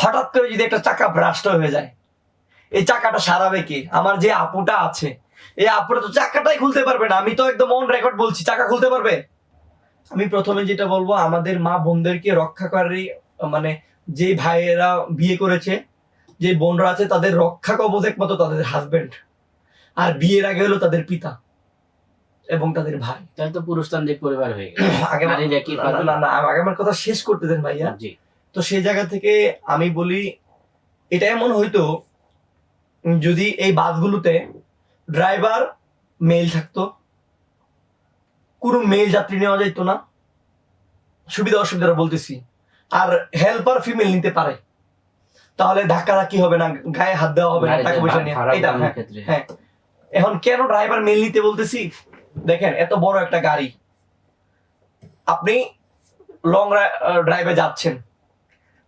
হঠাৎ করে যদি একটা চাকা ব্রাস্ট হয়ে যায়, এই চাকাটা সারাবে কে? আমার যে আপুটা আছে, এই আপুটা তো চাকাটাই খুলতে পারবে না। আমি তো একদম অন রেকর্ড বলছি, চাকা খুলতে পারবে? আমি প্রথমে যেটা বলবো, আমাদের মা বোনদেরকে রক্ষাকারী, মানে যে ভাইয়েরা বিয়ে করেছে, যে বোনরা আছে, তাদের রক্ষা কবচ একমাত্র তাদের হাজবেন্ড, আর বিয়ের আগে হলো তাদের পিতা এবং তাদের ভাই। তাহলে তো পুরুষতান্ত্রিক পরিবার হয়ে গেল। আগে নারীরা কি পারবে? না, আগে আমার কথা শেষ করতে দেন ভাইয়া। জি। তো সেই জায়গা থেকে আমি বলি, এটা এমন হইতো যদি এই বাসগুলোতে ড্রাইভার মেল থাকতো, কোনো মেল যাত্রী নেওয়া যাইতো না, সুবিধা অসুবিধা বলতেছি, আর হেল্পার ফিমেল নিতে পারে, তাহলে ধাক্কাধাক্কি হবে না, গায়ে হাত দেওয়া হবে না, টাকা পয়সা নিয়ে। এটা হ্যাঁ। এখন কেন ড্রাইভার মেল নিতে বলতেছি, দেখেন এত বড় একটা গাড়ি, আপনি লং ড্রাইভে যাচ্ছেন,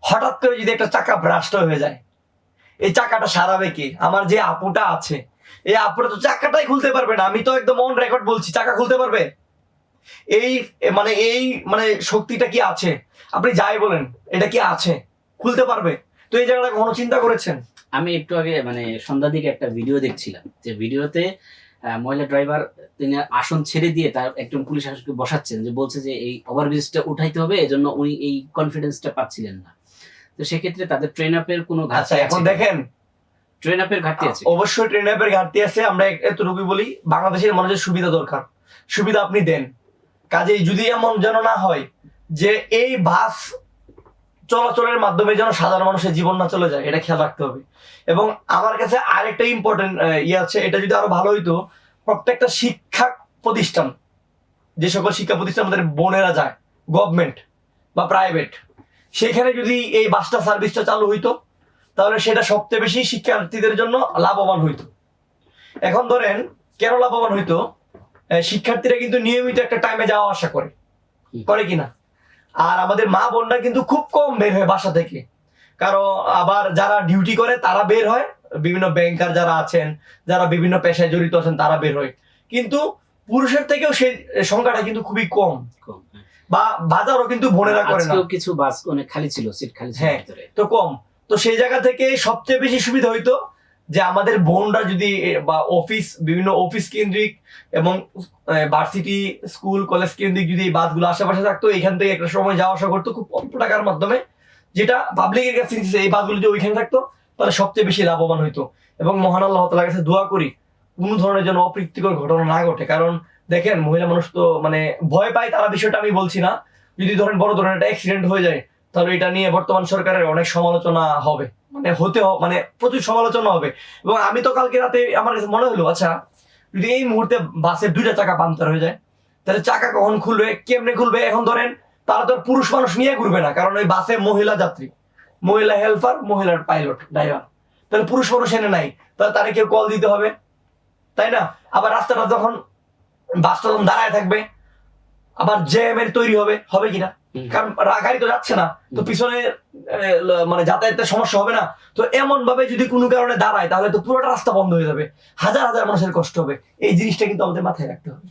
হঠাৎ করে যদি একটা চাকা ব্রাস্ট হয়ে যায়, এই চাকাটা সারাবে কে? আমার যে আপুটা আছে, এই আপুটা তো চাকাটাই খুলতে পারবে না। আমি তো একদম অন রেকর্ড বলছি, চাকা খুলতে পারবে? এই শক্তিটা কি আছে? আপনি যাই বলেন, এটা কি আছে? খুলতে পারবে? তো এই জায়গাটা কখনো চিন্তা করেছেন? আমি একটু আগে সন্ধ্যার দিকে একটা ভিডিও দেখছিলাম, যে ভিডিওতে মহিলা ড্রাইভার তিনি আসন ছেড়ে দিয়ে তার একজন পুলিশ আসনকে বসাচ্ছেন, যে বলছে যে এই ওভারব্রিজটা উঠাইতে হবে, এজন্য উনি এই কনফিডেন্সটা পাচ্ছিলেন না। তো সেক্ষেত্রে তাদের ট্রেন আপের কোনো ঘাটতি আছে? এখন দেখেন, ট্রেন আপের ঘাটতি আছে, অবশ্যই ট্রেন আপের ঘাটতি আছে। আমরা এতটুকুই বলি, বাংলাদেশের মানুষের সুবিধা দরকার, সুবিধা আপনি দেন। কাজেই যদি এমন যেন না হয় যে এই বাস চলাচলের মাধ্যমে যেন সাধারণ মানুষের জীবন না চলে যায়, এটা খেয়াল রাখতে হবে। এবং আমার কাছে আরেকটা ইম্পর্টেন্ট আছে, এটা যদি আরো ভালো হইতো, প্রত্যেকটা শিক্ষা প্রতিষ্ঠান, যে সকল শিক্ষা প্রতিষ্ঠান আমাদের বোনেরা যায়, গভর্নমেন্ট বা প্রাইভেট, সেখানে যদি এই বাসটা সার্ভিসটা চালু হইতো, তাহলে সেটা সবচেয়ে বেশি শিক্ষার্থীদের জন্য লাভবান হইতো। এখন ধরেন কেন লাভবান হইতো, শিক্ষার্থীরা কিন্তু নিয়মিত একটা টাইমে যাওয়া আসা করে কিনা, আর আমাদের মা বোনরা কিন্তু খুব কম বের হয় বাসা থেকে। কারণ আবার যারা ডিউটি করে তারা বের হয়, বিভিন্ন ব্যাংকার যারা আছেন, যারা বিভিন্ন পেশায় জড়িত আছেন, তারা বের হয়। কিন্তু পুরুষের থেকেও সেই সংখ্যাটা কিন্তু খুবই কম, বা বাজারও কিন্তু বোনেরা করে না। কিছু বাস অনেক খালি ছিল, সিট খালি ছিল, হ্যাঁ, তো কম। তো সেই জায়গা থেকে সবচেয়ে বেশি সুবিধা হইতো যে আমাদের বোনরা যদি, বা বিভিন্ন অফিস কেন্দ্রিক এবং ভার্সিটি, স্কুল, কলেজ কেন্দ্রিক যদি এই বাসগুলো আশেপাশে থাকতো, এখান থেকে একটা সময় যাওয়া আসা করতো খুব অল্প টাকার মাধ্যমে, যেটা পাবলিকের কাছে এই বাসগুলো যদি ওইখানে থাকতো, তাহলে সবচেয়ে বেশি লাভবান হইতো। এবং মহান আল্লাহ তাআলার কাছে দোয়া করি কোনো ধরনের যেন অপ্রীতিকর ঘটনা না ঘটে। কারণ দেখেন, মহিলা মানুষ তো ভয় পায়, তারা বিষয়টা আমি বলছি না। যদি ধরেন বড় ধরনের একটা অ্যাক্সিডেন্ট হয়ে যায়, তাহলে এটা নিয়ে বর্তমান সরকারের অনেক সমালোচনা হবে, প্রচুর সমালোচনা হবে। এবং আমি তো কালকে রাতে আমার কাছে মনে হলো, আচ্ছা যদি এই মুহূর্তে বাসের 2টা চাকা পাঞ্চার হয়ে যায়, তাহলে চাকা কখন খুলবে, কেমনে খুলবে? এখন ধরেন তারা তো পুরুষ মানুষ নিয়ে ঘুরবে না, কারণ ওই বাসে মহিলা যাত্রী, মহিলা হেল্পার, মহিলার পাইলট, ড্রাইভার, তাহলে পুরুষ মানুষ এনে নাই, তাহলে তারা কেউ কল দিতে হবে, তাই না? আবার রাস্তাটা যখন বাসটা যখন দাঁড়ায় থাকবে, আবার জ্যামের তৈরি হবে কিনা, কারণ গাড়ি তো যাচ্ছে না, তো পিছনে যাতায়াতের সমস্যা হবে না? তো এমন ভাবে যদি কোনো কারণে দাঁড়ায়, তাহলে তো পুরোটা রাস্তা বন্ধ হয়ে যাবে, হাজার হাজার মানুষের কষ্ট হবে। এই জিনিসটা কিন্তু আমাদের মাথায় রাখতে হবে।